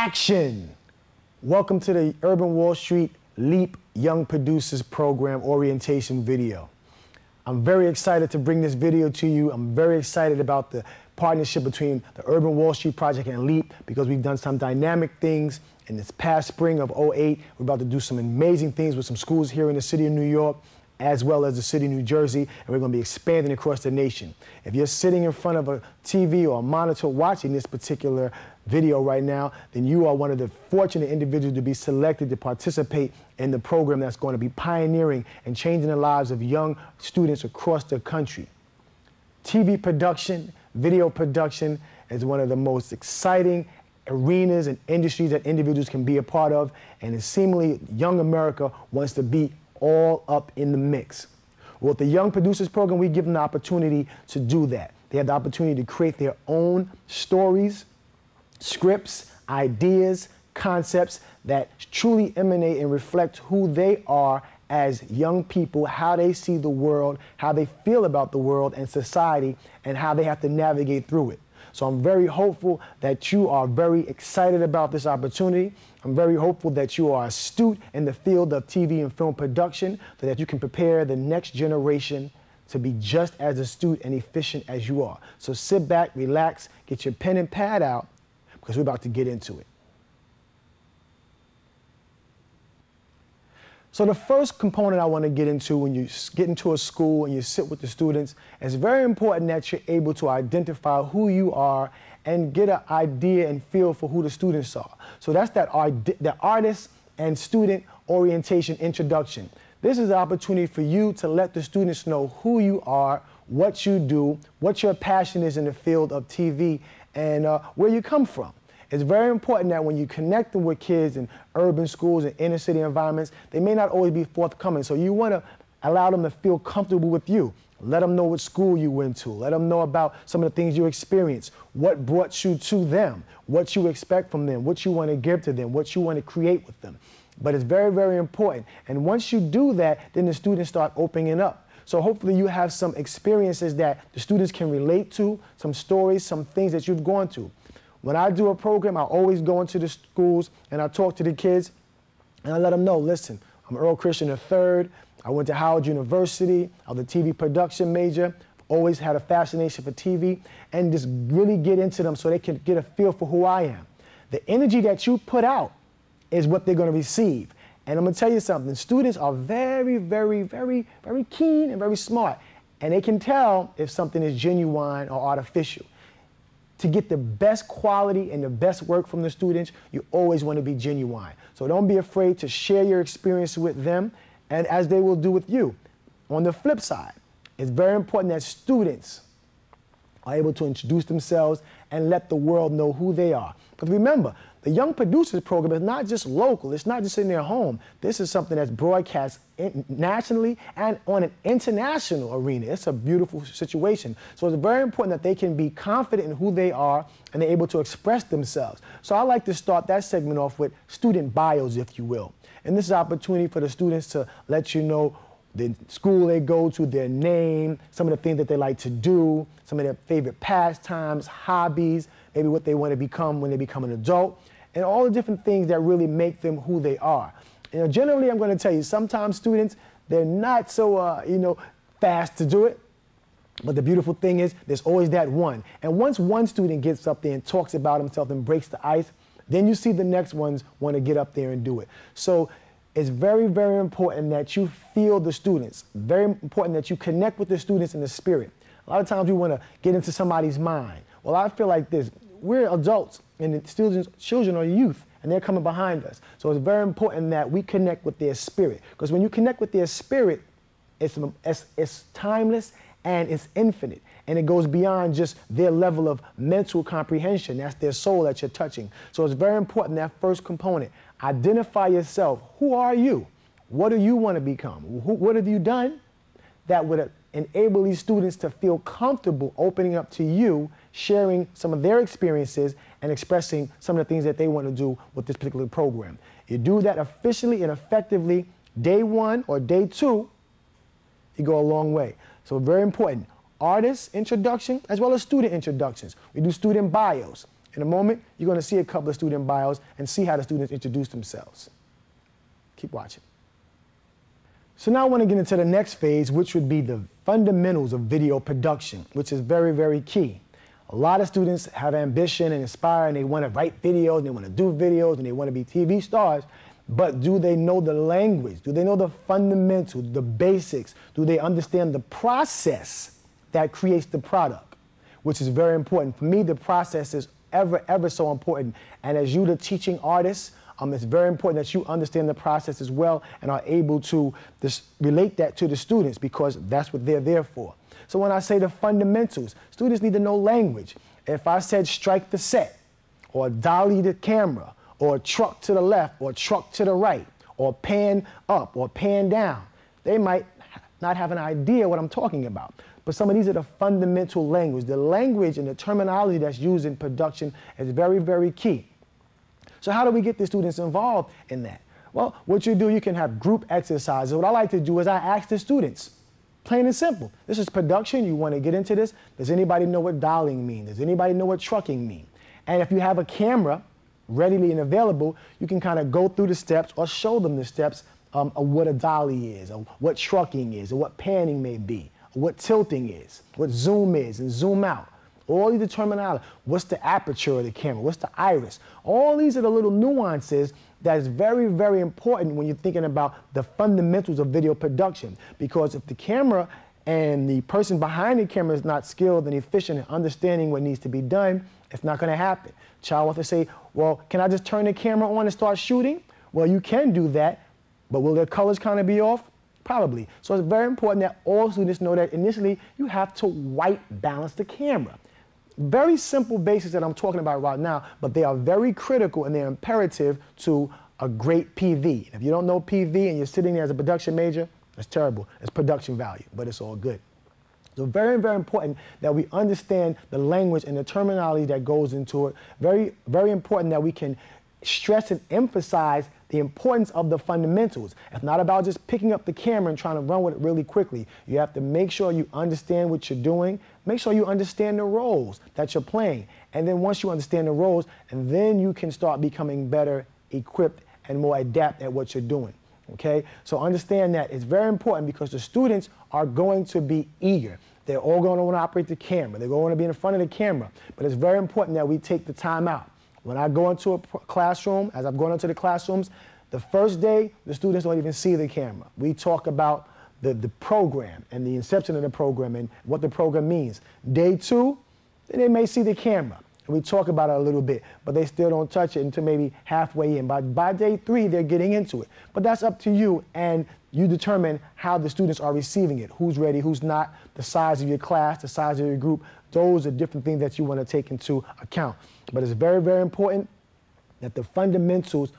Action! Welcome to the Urban Wall Street LEAP Young Producers Program orientation video. I'm very excited to bring this video to you. I'm very excited about the partnership between the Urban Wall Street Project and LEAP because we've done some dynamic things in this past spring of '08. We're about to do some amazing things with some schools here in the city of New York, as well as the city of New Jersey, and we're going to be expanding across the nation. If you're sitting in front of a TV or a monitor watching this particular video right now, then you are one of the fortunate individuals to be selected to participate in the program that's going to be pioneering and changing the lives of young students across the country. TV production, video production is one of the most exciting arenas and industries that individuals can be a part of, and it seemingly young America wants to be all up in the mix. With the Young Producers Program, we give them the opportunity to do that. They have the opportunity to create their own stories, scripts, ideas, concepts that truly emanate and reflect who they are as young people, how they see the world, how they feel about the world and society, and how they have to navigate through it. So I'm very hopeful that you are very excited about this opportunity. I'm very hopeful that you are astute in the field of TV and film production so that you can prepare the next generation to be just as astute and efficient as you are. So sit back, relax, get your pen and pad out because we're about to get into it. So the first component I want to get into when you get into a school and you sit with the students, it's very important that you're able to identify who you are and get an idea and feel for who the students are. So that's the artist and student orientation introduction. This is the opportunity for you to let the students know who you are, what you do, what your passion is in the field of TV, and where you come from. It's very important that when you connect them with kids in urban schools and inner city environments, they may not always be forthcoming. So you want to allow them to feel comfortable with you. Let them know what school you went to. Let them know about some of the things you experienced, what brought you to them, what you expect from them, what you want to give to them, what you want to create with them. But it's very, very important. And once you do that, then the students start opening up. So hopefully you have some experiences that the students can relate to, some stories, some things that you've gone through. When I do a program, I always go into the schools and I talk to the kids and I let them know, listen, I'm Earl Christian III. I went to Howard University. I was a TV production major. Always had a fascination for TV, and just really get into them so they can get a feel for who I am. The energy that you put out is what they're going to receive. And I'm going to tell you something. Students are very, very, very, very keen and very smart, and they can tell if something is genuine or artificial. To get the best quality and the best work from the students, you always want to be genuine. So don't be afraid to share your experience with them, and as they will do with you. On the flip side, it's very important that students are able to introduce themselves and let the world know who they are. Because remember, the Young Producers Program is not just local. It's not just in their home. This is something that's broadcast nationally and on an international arena. It's a beautiful situation. So it's very important that they can be confident in who they are and they're able to express themselves. So I like to start that segment off with student bios, if you will. And this is an opportunity for the students to let you know the school they go to, their name, some of the things that they like to do, some of their favorite pastimes, hobbies, maybe what they want to become when they become an adult, and all the different things that really make them who they are. You know, generally, I'm going to tell you, sometimes students, they're not so, fast to do it. But the beautiful thing is, there's always that one. And once one student gets up there and talks about himself and breaks the ice, then you see the next ones want to get up there and do it. So it's very, very important that you feel the students. Very important that you connect with the students in the spirit. A lot of times we want to get into somebody's mind. Well, I feel like this. We're adults, and the children are youth, and they're coming behind us. So it's very important that we connect with their spirit. Because when you connect with their spirit, it's timeless and it's infinite. And it goes beyond just their level of mental comprehension. That's their soul that you're touching. So it's very important, that first component. Identify yourself. Who are you? What do you want to become? What have you done that would enable these students to feel comfortable opening up to you, sharing some of their experiences and expressing some of the things that they want to do with this particular program? You do that efficiently and effectively day one or day two, you go a long way. So very important. Artist introduction as well as student introductions. We do student bios. In a moment, you're going to see a couple of student bios and see how the students introduce themselves. Keep watching. So now I want to get into the next phase, which would be the fundamentals of video production, which is very, very key. A lot of students have ambition and aspire, and they want to write videos, and they want to do videos, and they want to be TV stars, but do they know the language? Do they know the fundamentals, the basics? Do they understand the process that creates the product, which is very important. For me, the process is ever so important. And as you, the teaching artist, it's very important that you understand the process as well and are able to relate that to the students, because that's what they're there for. So when I say the fundamentals, students need to know language. If I said strike the set, or dolly the camera, or truck to the left, or truck to the right, or pan up, or pan down, they might not have an idea what I'm talking about. But some of these are the fundamental language. The language and the terminology that's used in production is very, very key. So how do we get the students involved in that? Well, what you do, you can have group exercises. What I like to do is I ask the students, plain and simple. This is production. You want to get into this. Does anybody know what dollying means? Does anybody know what trucking means? And if you have a camera readily and available, you can kind of go through the steps or show them the steps of what a dolly is, or what trucking is, or what panning may be, or what tilting is, what zoom is and zoom out. All these terminology. What's the aperture of the camera? What's the iris? All these are the little nuances that is very, very important when you're thinking about the fundamentals of video production. Because if the camera and the person behind the camera is not skilled and efficient in understanding what needs to be done, it's not going to happen. Child wants to say, well, can I just turn the camera on and start shooting? Well, you can do that, but will their colors kind of be off? Probably. So it's very important that all students know that initially you have to white balance the camera. Very simple basics that I'm talking about right now, but they are very critical and they're imperative to a great PV. If you don't know PV and you're sitting there as a production major, it's terrible. It's production value, but it's all good. So very, very important that we understand the language and the terminology that goes into it. Very, very important that we can stress and emphasize the importance of the fundamentals. It's not about just picking up the camera and trying to run with it really quickly. You have to make sure you understand what you're doing. Make sure you understand the roles that you're playing. And then once you understand the roles, and then you can start becoming better equipped and more adept at what you're doing. Okay? So understand that it's very important because the students are going to be eager. They're all going to want to operate the camera. They're going to want to be in front of the camera. But it's very important that we take the time out. When I go into a classroom, as I've gone into the classrooms, the first day, the students don't even see the camera. We talk about the program and the inception of the program and what the program means. Day two, then they may see the camera. And we talk about it a little bit, but they still don't touch it until maybe halfway in. By day three, they're getting into it. But that's up to you, and you determine how the students are receiving it, who's ready, who's not, the size of your class, the size of your group. Those are different things that you want to take into account. But it's very, very important that the fundamentals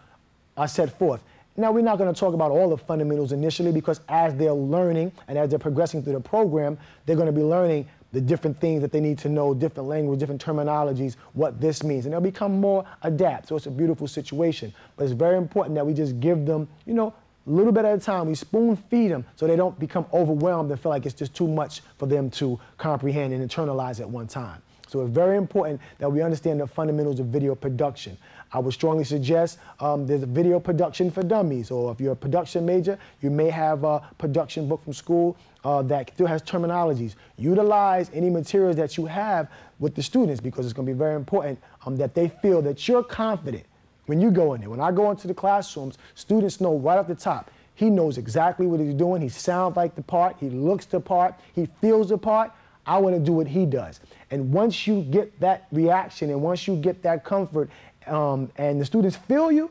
are set forth. Now, we're not going to talk about all the fundamentals initially because as they're learning and as they're progressing through the program, they're going to be learning the different things that they need to know, different language, different terminologies, what this means. And they'll become more adept. So it's a beautiful situation. But it's very important that we just give them, you know, a little bit at a time. We spoon feed them so they don't become overwhelmed and feel like it's just too much for them to comprehend and internalize at one time. So it's very important that we understand the fundamentals of video production. I would strongly suggest there's a video production for dummies, or if you're a production major, you may have a production book from school that still has terminologies. Utilize any materials that you have with the students because it's going to be very important that they feel that you're confident when you go in there. When I go into the classrooms, students know right off the top, he knows exactly what he's doing. He sounds like the part. He looks the part. He feels the part. I want to do what he does. And once you get that reaction and once you get that comfort and the students feel you,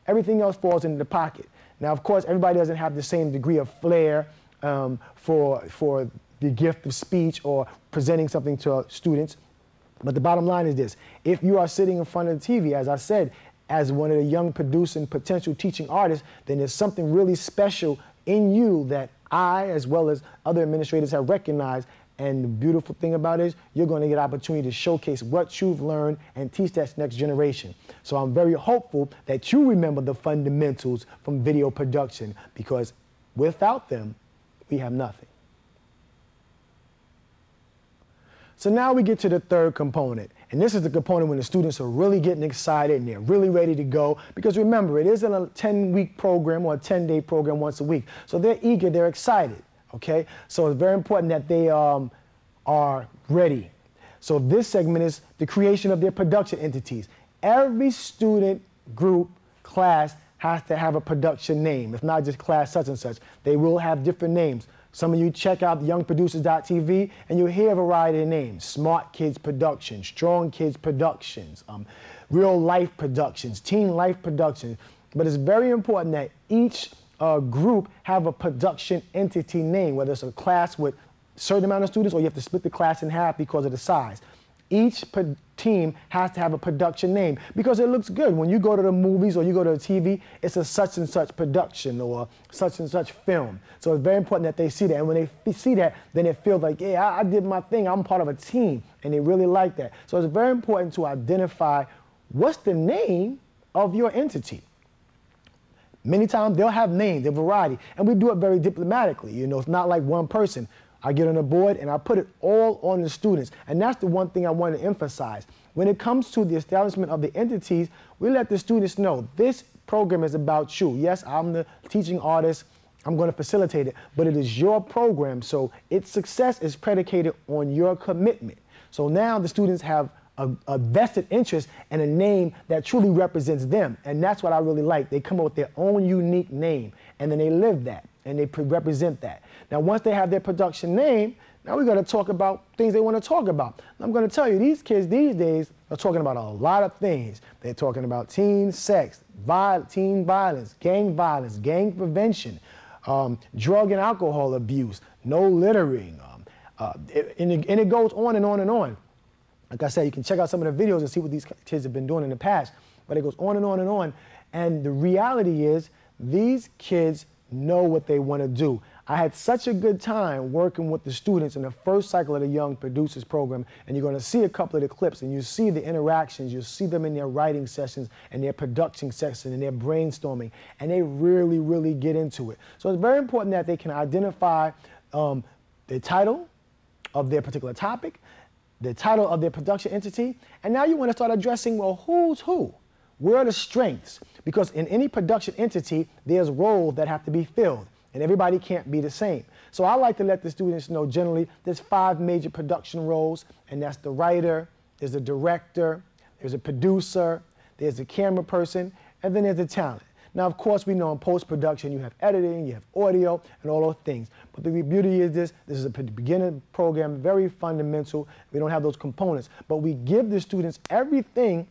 everything else falls into the pocket. Now, of course, everybody doesn't have the same degree of flair for the gift of speech or presenting something to students. But the bottom line is this. If you are sitting in front of the TV, as I said, as one of the young producing potential teaching artists, then there's something really special in you that I, as well as other administrators, have recognized. And the beautiful thing about it is you're going to get opportunity to showcase what you've learned and teach that next generation. So I'm very hopeful that you remember the fundamentals from video production because without them, we have nothing. So now we get to the third component, And this is the component when the students are really getting excited and they're really ready to go. Because remember, it isn't a 10-week program or a 10-day program once a week. So they're eager, they're excited, okay? So it's very important that they are ready. So this segment is the creation of their production entities. Every student, group, class has to have a production name. If not just class such and such, they will have different names. Some of you check out youngproducers.tv and you'll hear a variety of names. Smart Kids Productions, Strong Kids Productions, Real Life Productions, Teen Life Productions. But it's very important that each group have a production entity name, whether it's a class with a certain amount of students or you have to split the class in half because of the size. Each team has to have a production name because it looks good. When you go to the movies or you go to the TV, it's a such and such production or such and such film. So it's very important that they see that. And when they see that, then it feels like, yeah, I did my thing. I'm part of a team. And they really like that. So it's very important to identify what's the name of your entity. Many times they'll have names, a variety. And we do it very diplomatically. You know, it's not like one person. I get on the board and I put it all on the students. And that's the one thing I want to emphasize. When it comes to the establishment of the entities, we let the students know this program is about you. Yes, I'm the teaching artist. I'm going to facilitate it, but it is your program. So its success is predicated on your commitment. So now the students have a vested interest in a name that truly represents them. And that's what I really like. They come up with their own unique name and then they live that and they represent that. Now, once they have their production name, now we got to talk about things they want to talk about. And I'm going to tell you, these kids these days are talking about a lot of things. They're talking about teen sex, teen violence, gang prevention, drug and alcohol abuse, no littering, and it goes on and on and on. Like I said, you can check out some of the videos and see what these kids have been doing in the past, but it goes on and on and on. And the reality is these kids know what they want to do. I had such a good time working with the students in the first cycle of the Young Producers program, and you're going to see a couple of the clips, and you see the interactions, you see them in their writing sessions and their production sessions and their brainstorming, and they really, really get into it. So it's very important that they can identify the title of their particular topic, the title of their production entity, and now you want to start addressing, well, who's who? Where are the strengths? Because in any production entity, there's roles that have to be filled. And everybody can't be the same. So I like to let the students know generally there's 5 major production roles, and that's the writer, there's a director, there's a producer, there's a camera person, and then there's the talent. Now, of course, we know in post-production you have editing, you have audio, and all those things. But the beauty is this is a beginner program, very fundamental. We don't have those components. But we give the students everything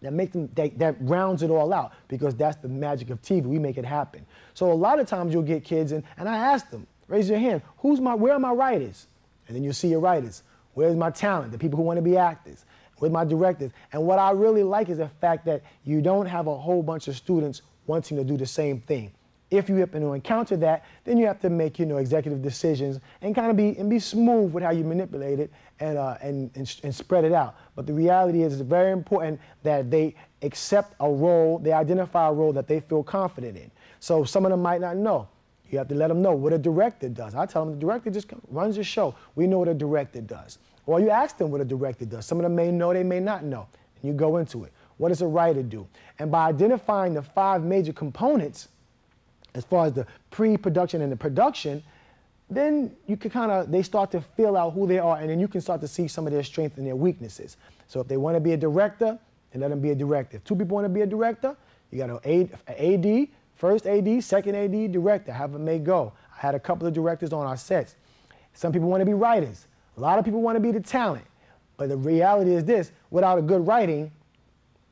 that makes them, that rounds it all out, because that's the magic of TV. We make it happen. So a lot of times you'll get kids and I ask them, raise your hand, where are my writers? And then you'll see your writers. Where's my talent? The people who want to be actors. Where's my directors? And what I really like is the fact that you don't have a whole bunch of students wanting to do the same thing. If you happen to encounter that, then you have to make, executive decisions and kind of be smooth with how you manipulate it and spread it out. But the reality is it's very important that they accept a role, they identify a role that they feel confident in. So some of them might not know. You have to let them know what a director does. I tell them the director just runs the show. We know what a director does. Or you ask them what a director does. Some of them may know, they may not know. And you go into it. What does a writer do? And by identifying the 5 major components, as far as the pre-production and the production, then you can they start to fill out who they are, and then you can start to see some of their strengths and their weaknesses. So if they want to be a director, then let them be a director. If 2 people want to be a director, you got an AD, first AD, second AD, director, have them may go. I had a couple of directors on our sets. Some people want to be writers. A lot of people want to be the talent. But the reality is this, without a good writing,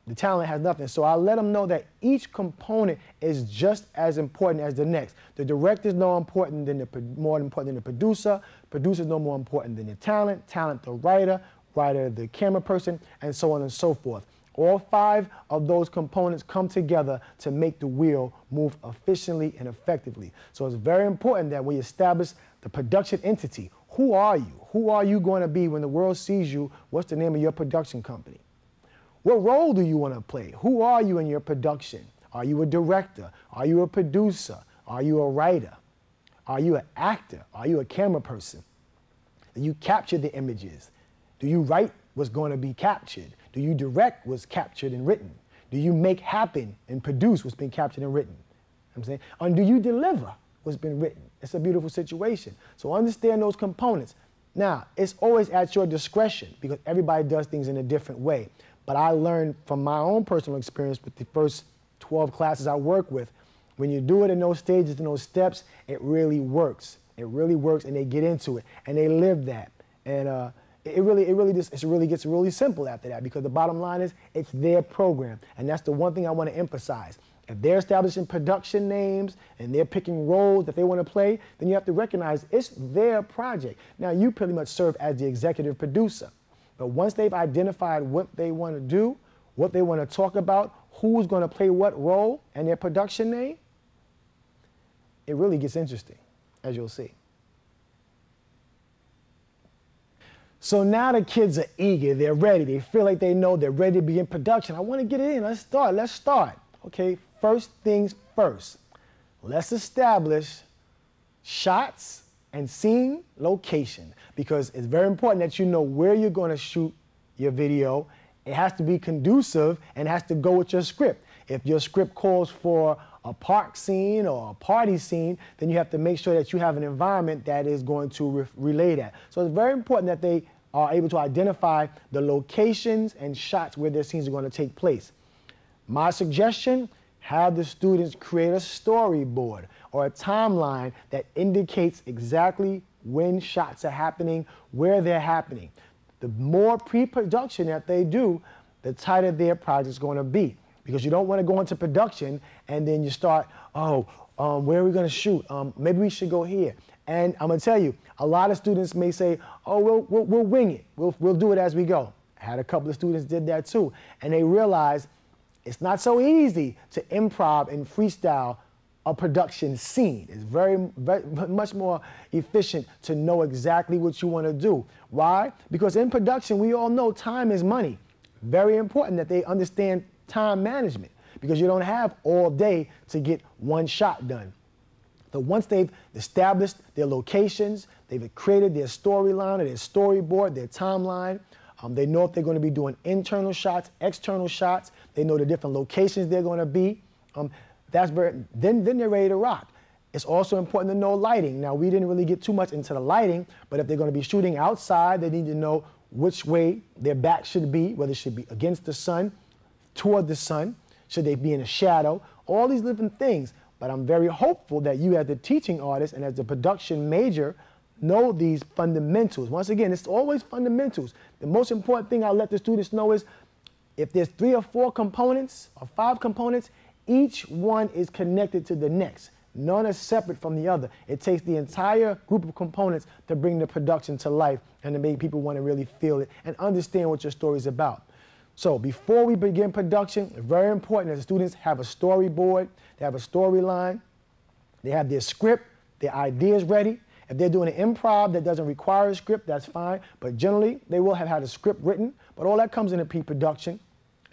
the talent has nothing. So I let them know that each component is just as important as the next. The director is more important than the producer. Producer is no more important than the talent. Talent, the writer. Writer, the camera person, and so on and so forth. All 5 of those components come together to make the wheel move efficiently and effectively. So it's very important that we establish the production entity. Who are you? Who are you going to be when the world sees you? What's the name of your production company? What role do you want to play? Who are you in your production? Are you a director? Are you a producer? Are you a writer? Are you an actor? Are you a camera person? Do you capture the images? Do you write what's going to be captured? Do you direct what's captured and written? Do you make happen and produce what's been captured and written? I'm saying, and do you deliver what's been written? It's a beautiful situation. So understand those components. Now, it's always at your discretion because everybody does things in a different way. But I learned from my own personal experience with the first 12 classes I work with, when you do it in those stages and those steps, it really works. It really works, and they get into it, and they live that. And it really gets really simple after that, because the bottom line is it's their program, and that's the one thing I want to emphasize. If they're establishing production names and they're picking roles that they want to play, then you have to recognize it's their project. Now, you pretty much serve as the executive producer, but once they've identified what they want to do, what they want to talk about, who's going to play what role, and their production name, it really gets interesting, as you'll see. So now the kids are eager, they're ready, they feel like they know, they're ready to begin production. I want to get it in, let's start. Okay, first things first. Let's establish shots and scene location, because it's very important that you know where you're going to shoot your video. It has to be conducive and has to go with your script. If your script calls for a park scene or a party scene, then you have to make sure that you have an environment that is going to relay that. So it's very important that they are able to identify the locations and shots where their scenes are going to take place. My suggestion, have the students create a storyboard or a timeline that indicates exactly when shots are happening, where they're happening. The more pre-production that they do, the tighter their project is going to be. Because you don't want to go into production and then you start, where are we going to shoot? Maybe we should go here. And I'm going to tell you, a lot of students may say, oh, we'll wing it. We'll do it as we go. I had a couple of students did that too. And they realized it's not so easy to improv and freestyle a production scene. It's very much more efficient to know exactly what you want to do. Why? Because in production, we all know time is money. Very important that they understand time management, because you don't have all day to get one shot done. So once they've established their locations, they've created their storyline or their storyboard, their timeline, they know if they're going to be doing internal shots, external shots, they know the different locations they're going to be, then they're ready to rock. It's also important to know lighting. Now, we didn't really get too much into the lighting, but if they're going to be shooting outside, they need to know which way their back should be, whether it should be against the sun, toward the sun, should they be in a shadow, all these different things. But I'm very hopeful that you as the teaching artist and as the production major know these fundamentals. Once again, it's always fundamentals. The most important thing I'll let the students know is if there's 3 or 4 components or 5 components, each one is connected to the next. None is separate from the other. It takes the entire group of components to bring the production to life and to make people want to really feel it and understand what your story is about. So before we begin production, it's very important that the students have a storyboard, they have a storyline, they have their script, their ideas ready. If they're doing an improv that doesn't require a script, that's fine. But generally, they will have had a script written. But all that comes into pre-production,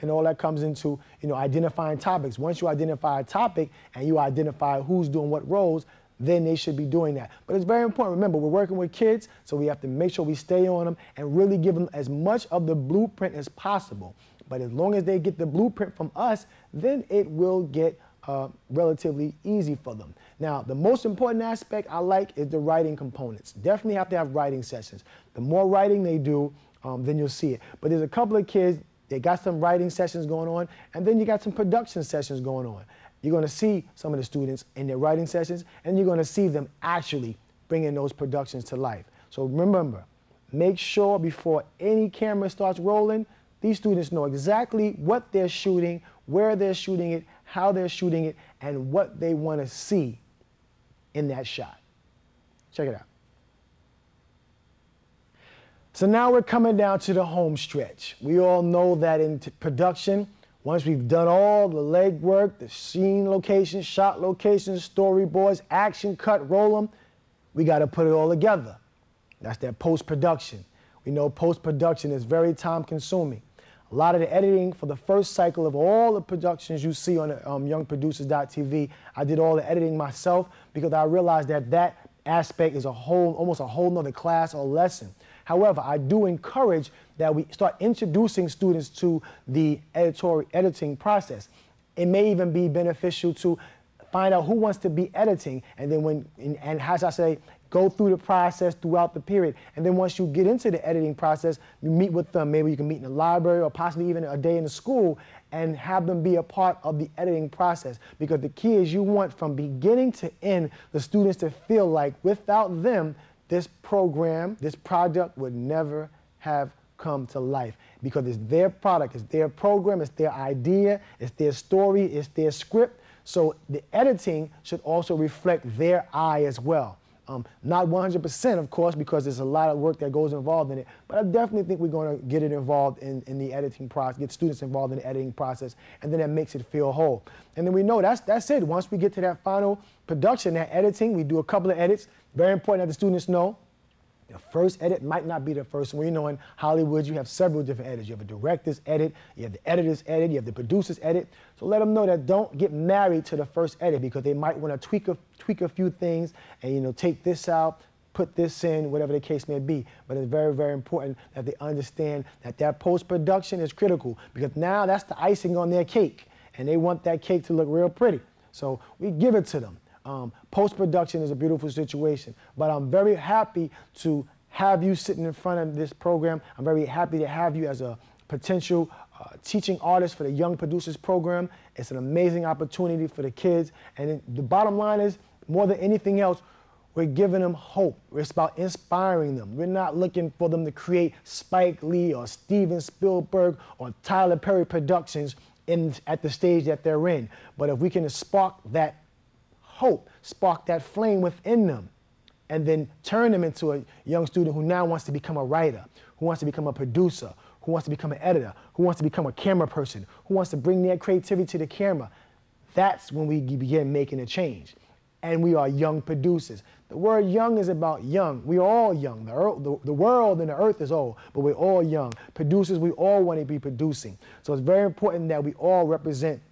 and all that comes into identifying topics. Once you identify a topic and you identify who's doing what roles, then they should be doing that. But it's very important. Remember, we're working with kids, so we have to make sure we stay on them and really give them as much of the blueprint as possible. But as long as they get the blueprint from us, then it will get relatively easy for them. Now, the most important aspect I like is the writing components. Definitely have to have writing sessions. The more writing they do, then you'll see it. But there's a couple of kids, they got some writing sessions going on, and then you got some production sessions going on. You're going to see some of the students in their writing sessions, and you're going to see them actually bringing those productions to life. So remember, make sure before any camera starts rolling, these students know exactly what they're shooting, where they're shooting it, how they're shooting it, and what they want to see in that shot. Check it out. So now we're coming down to the home stretch. We all know that in production, once we've done all the legwork, the scene locations, shot locations, storyboards, action cut, roll them, we got to put it all together. That's that post-production. We know post-production is very time-consuming. A lot of the editing for the first cycle of all the productions you see on YoungProducers.tv, I did all the editing myself because I realized that that aspect is almost a whole nother class or lesson. However, I do encourage that we start introducing students to the editing process. It may even be beneficial to find out who wants to be editing, and then and as I say, go through the process throughout the period. And then once you get into the editing process, you meet with them. Maybe you can meet in the library or possibly even a day in the school and have them be a part of the editing process. Because the key is you want from beginning to end the students to feel like without them, this program, this product would never have come to life, because it's their product, it's their program, it's their idea, it's their story, it's their script. So the editing should also reflect their eye as well. Not 100%, of course, because there's a lot of work that goes involved in it, but I definitely think we're going to get it involved in the editing process, get students involved in the editing process, and then that makes it feel whole. And then we know that's it. Once we get to that final production, that editing, we do a couple of edits. Very important that the students know. The first edit might not be the first one. You know, in Hollywood, you have several different edits. You have a director's edit, you have the editor's edit, you have the producer's edit. So let them know that don't get married to the first edit, because they might want to tweak a few things and, you know, take this out, put this in, whatever the case may be. But it's very, very important that they understand that that post-production is critical, because now that's the icing on their cake, and they want that cake to look real pretty. So we give it to them. Post-production is a beautiful situation, but I'm very happy to have you sitting in front of this program. I'm very happy to have you as a potential teaching artist for the Young Producers program. It's an amazing opportunity for the kids, and the bottom line is, more than anything else, we're giving them hope. It's about inspiring them. We're not looking for them to create Spike Lee or Steven Spielberg or Tyler Perry productions at the stage that they're in. But if we can spark that hope, spark that flame within them, and then turn them into a young student who now wants to become a writer, who wants to become a producer, who wants to become an editor, who wants to become a camera person, who wants to bring their creativity to the camera, that's when we begin making a change. And we are young producers. The word young is about young. We're all young. The world and the earth is old, but we're all young. Producers, we all want to be producing. So it's very important that we all represent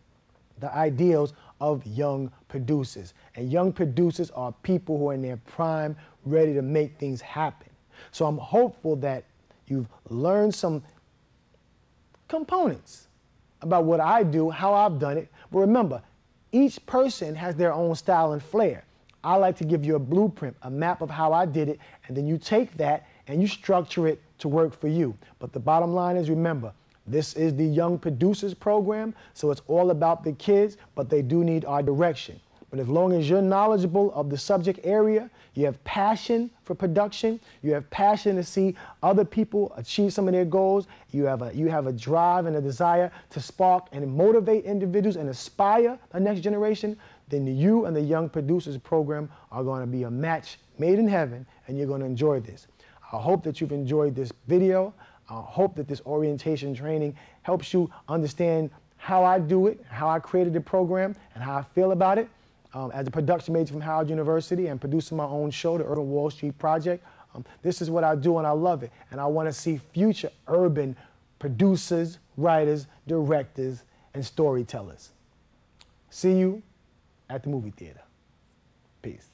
the ideals of young producers. And young producers are people who are in their prime, ready to make things happen. So I'm hopeful that you've learned some components about what I do, how I've done it. But remember, each person has their own style and flair. I like to give you a blueprint, a map of how I did it, and then you take that and you structure it to work for you. But the bottom line is, remember, this is the Young Producers program, so it's all about the kids, but they do need our direction. But as long as you're knowledgeable of the subject area, you have passion for production, you have passion to see other people achieve some of their goals, you have a drive and a desire to spark and motivate individuals and inspire the next generation, then you and the Young Producers program are going to be a match made in heaven, and you're going to enjoy this. I hope that you've enjoyed this video. I hope that this orientation training helps you understand how I do it, how I created the program, and how I feel about it. As a production major from Howard University and producing my own show, the Urban Wall Street Project, this is what I do and I love it. And I want to see future urban producers, writers, directors, and storytellers. See you at the movie theater. Peace.